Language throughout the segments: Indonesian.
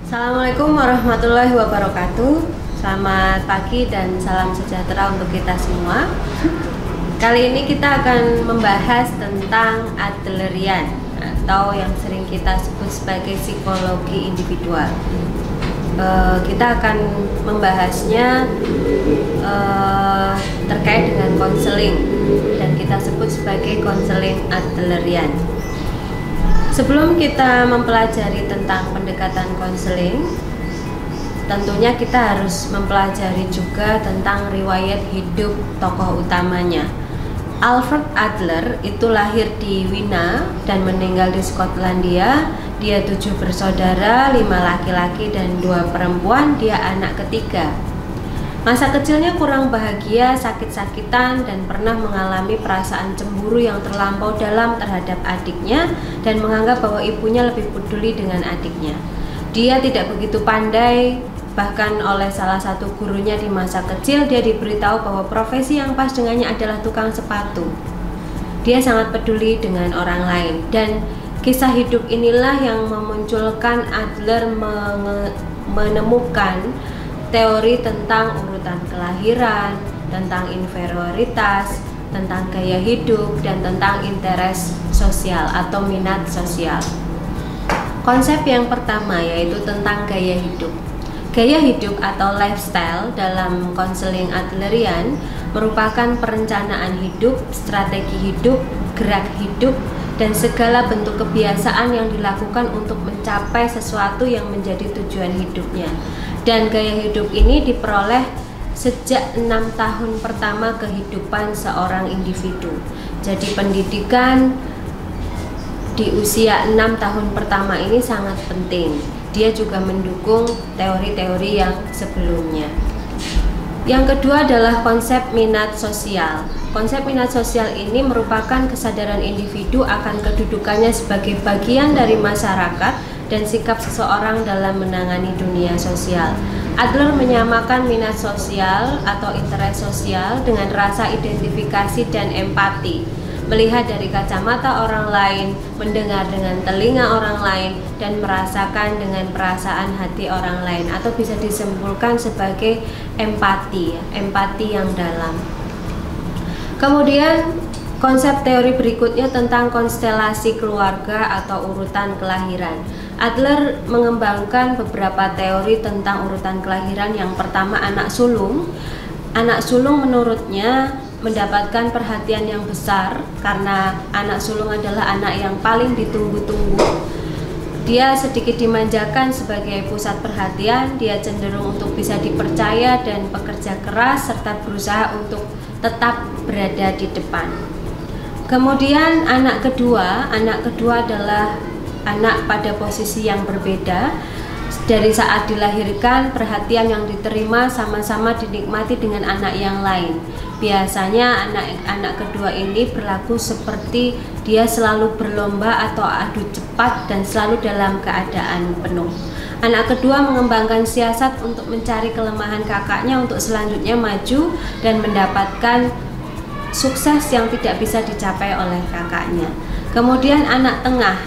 Assalamualaikum warahmatullahi wabarakatuh. Selamat pagi dan salam sejahtera untuk kita semua. Kali ini kita akan membahas tentang Adlerian atau yang sering kita sebut sebagai psikologi individual. Kita akan membahasnya terkait dengan konseling dan kita sebut sebagai konseling Adlerian. Sebelum kita mempelajari tentang pendekatan konseling, tentunya kita harus mempelajari juga tentang riwayat hidup tokoh utamanya. Alfred Adler itu lahir di Wina dan meninggal di Skotlandia. Dia 7 bersaudara, 5 laki-laki dan 2 perempuan. Dia anak ketiga. Masa kecilnya kurang bahagia, sakit-sakitan, dan pernah mengalami perasaan cemburu yang terlampau dalam terhadap adiknya dan menganggap bahwa ibunya lebih peduli dengan adiknya. Dia tidak begitu pandai, bahkan oleh salah satu gurunya di masa kecil dia diberitahu bahwa profesi yang pas dengannya adalah tukang sepatu. Dia sangat peduli dengan orang lain, dan kisah hidup inilah yang memunculkan Adler menemukan teori tentang urutan kelahiran, tentang inferioritas, tentang gaya hidup, dan tentang interest sosial atau minat sosial. Konsep yang pertama yaitu tentang gaya hidup. Gaya hidup atau lifestyle dalam konseling Adlerian merupakan perencanaan hidup, strategi hidup, gerak hidup, dan segala bentuk kebiasaan yang dilakukan untuk mencapai sesuatu yang menjadi tujuan hidupnya. Dan gaya hidup ini diperoleh sejak 6 tahun pertama kehidupan seorang individu. Jadi pendidikan di usia 6 tahun pertama ini sangat penting. Dia juga mendukung teori-teori yang sebelumnya. Yang kedua adalah konsep minat sosial. Konsep minat sosial ini merupakan kesadaran individu akan kedudukannya sebagai bagian dari masyarakat dan sikap seseorang dalam menangani dunia sosial. Adler menyamakan minat sosial atau interest sosial dengan rasa identifikasi dan empati, melihat dari kacamata orang lain, mendengar dengan telinga orang lain, dan merasakan dengan perasaan hati orang lain, atau bisa disimpulkan sebagai empati yang dalam. Kemudian konsep teori berikutnya tentang konstelasi keluarga atau urutan kelahiran. Adler mengembangkan beberapa teori tentang urutan kelahiran. Yang pertama, anak sulung. Anak sulung menurutnya mendapatkan perhatian yang besar karena anak sulung adalah anak yang paling ditunggu-tunggu. Dia sedikit dimanjakan sebagai pusat perhatian, dia cenderung untuk bisa dipercaya dan bekerja keras serta berusaha untuk tetap berada di depan. Kemudian anak kedua adalah anak pada posisi yang berbeda. Dari saat dilahirkan, perhatian yang diterima sama-sama dinikmati dengan anak yang lain. Biasanya anak kedua ini berlaku seperti dia selalu berlomba atau adu cepat dan selalu dalam keadaan penuh. Anak kedua mengembangkan siasat untuk mencari kelemahan kakaknya untuk selanjutnya maju dan mendapatkan sukses yang tidak bisa dicapai oleh kakaknya. Kemudian anak tengah,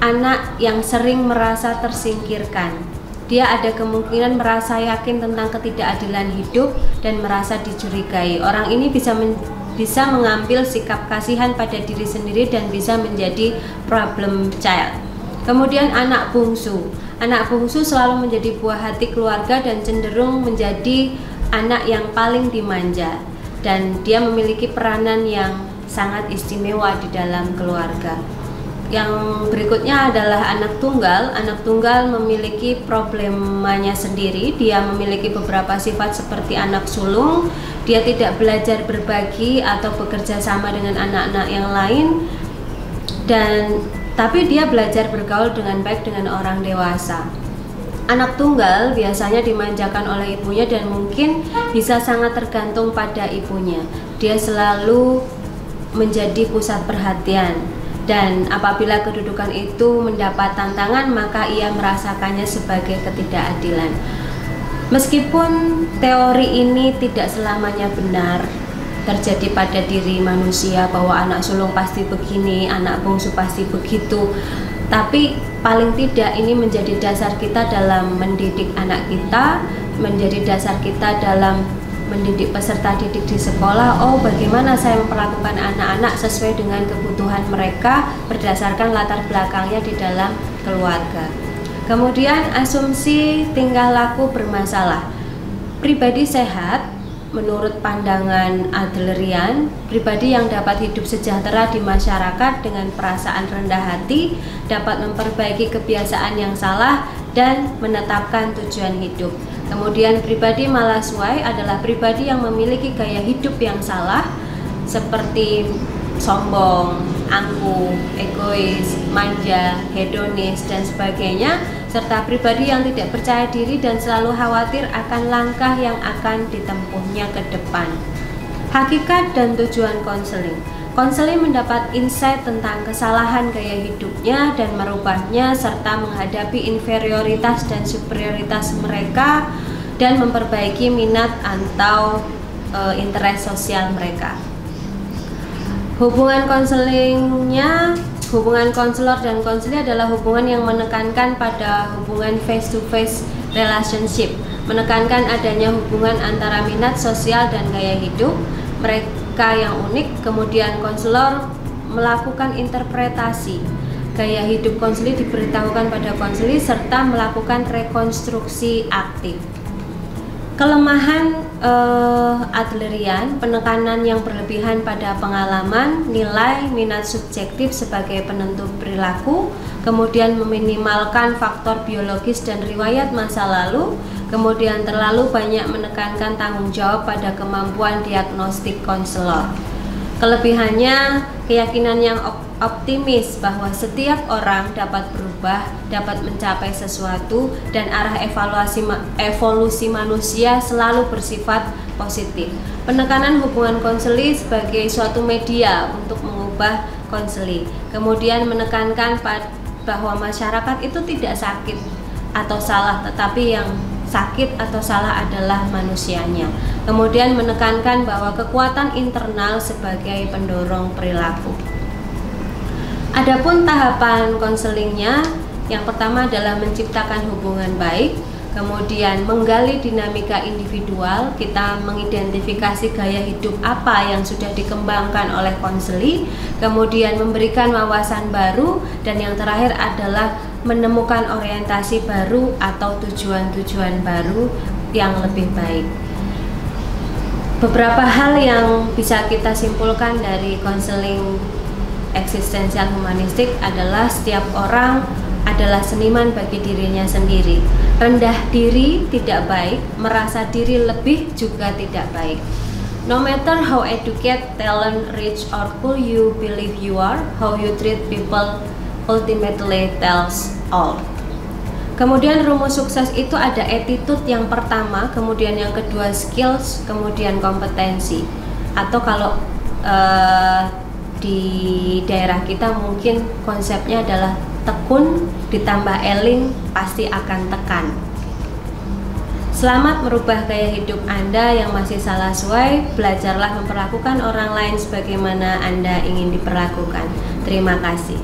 anak yang sering merasa tersingkirkan. Dia ada kemungkinan merasa yakin tentang ketidakadilan hidup dan merasa dicurigai. Orang ini bisa mengambil sikap kasihan pada diri sendiri dan bisa menjadi problem child. Kemudian anak bungsu. Anak bungsu selalu menjadi buah hati keluarga dan cenderung menjadi anak yang paling dimanja. Dan dia memiliki peranan yang sangat istimewa di dalam keluarga. Yang berikutnya adalah anak tunggal. Anak tunggal memiliki problemanya sendiri. Dia memiliki beberapa sifat seperti anak sulung. Dia tidak belajar berbagi atau bekerja sama dengan anak-anak yang lain, tapi dia belajar bergaul dengan baik dengan orang dewasa. Anak tunggal biasanya dimanjakan oleh ibunya dan mungkin bisa sangat tergantung pada ibunya. Dia selalu menjadi pusat perhatian. Dan apabila kedudukan itu mendapat tantangan, maka ia merasakannya sebagai ketidakadilan. Meskipun teori ini tidak selamanya benar, terjadi pada diri manusia bahwa anak sulung pasti begini, anak bungsu pasti begitu. Tapi paling tidak ini menjadi dasar kita dalam mendidik anak kita, menjadi dasar kita dalam mendidik peserta didik di sekolah. Oh, bagaimana saya memperlakukan anak-anak sesuai dengan kebutuhan mereka berdasarkan latar belakangnya di dalam keluarga. Kemudian asumsi tingkah laku bermasalah. Pribadi sehat menurut pandangan Adlerian, pribadi yang dapat hidup sejahtera di masyarakat dengan perasaan rendah hati, dapat memperbaiki kebiasaan yang salah dan menetapkan tujuan hidup. Kemudian pribadi malaswai adalah pribadi yang memiliki gaya hidup yang salah seperti sombong, angkuh, egois, manja, hedonis, dan sebagainya, serta pribadi yang tidak percaya diri dan selalu khawatir akan langkah yang akan ditempuhnya ke depan. Hakikat dan tujuan konseling. Konseling mendapat insight tentang kesalahan gaya hidupnya dan merubahnya, serta menghadapi inferioritas dan superioritas mereka dan memperbaiki minat atau interest sosial mereka. Hubungan konselingnya, hubungan konselor dan konseli adalah hubungan yang menekankan pada hubungan face-to-face relationship, menekankan adanya hubungan antara minat sosial dan gaya hidup mereka yang unik. Kemudian konselor melakukan interpretasi gaya hidup konseli, diberitahukan pada konseli serta melakukan rekonstruksi aktif. Kelemahan Adlerian, penekanan yang berlebihan pada pengalaman, nilai, minat subjektif sebagai penentu perilaku, kemudian meminimalkan faktor biologis dan riwayat masa lalu, kemudian terlalu banyak menekankan tanggung jawab pada kemampuan diagnostik konselor. Kelebihannya, keyakinan yang optimis bahwa setiap orang dapat berubah, dapat mencapai sesuatu, dan arah evolusi manusia selalu bersifat positif. Penekanan hubungan konseli sebagai suatu media untuk mengubah konseli. Kemudian menekankan bahwa masyarakat itu tidak sakit atau salah, tetapi yang sakit atau salah adalah manusianya. Kemudian menekankan bahwa kekuatan internal sebagai pendorong perilaku. Adapun tahapan konselingnya, yang pertama adalah menciptakan hubungan baik, kemudian menggali dinamika individual, kita mengidentifikasi gaya hidup apa yang sudah dikembangkan oleh konseli, kemudian memberikan wawasan baru, dan yang terakhir adalah menemukan orientasi baru atau tujuan-tujuan baru yang lebih baik. Beberapa hal yang bisa kita simpulkan dari konseling eksistensial humanistik adalah setiap orang adalah seniman bagi dirinya sendiri. Rendah diri tidak baik, merasa diri lebih juga tidak baik. No matter how educated, talent, rich, or cool you believe you are, how you treat people ultimately tells all. Kemudian rumus sukses itu ada attitude yang pertama, kemudian yang kedua skills, kemudian kompetensi. Atau kalau di daerah kita mungkin konsepnya adalah tekun ditambah eling pasti akan tekan. Selamat merubah gaya hidup Anda yang masih salah suai. Belajarlah memperlakukan orang lain sebagaimana Anda ingin diperlakukan. Terima kasih.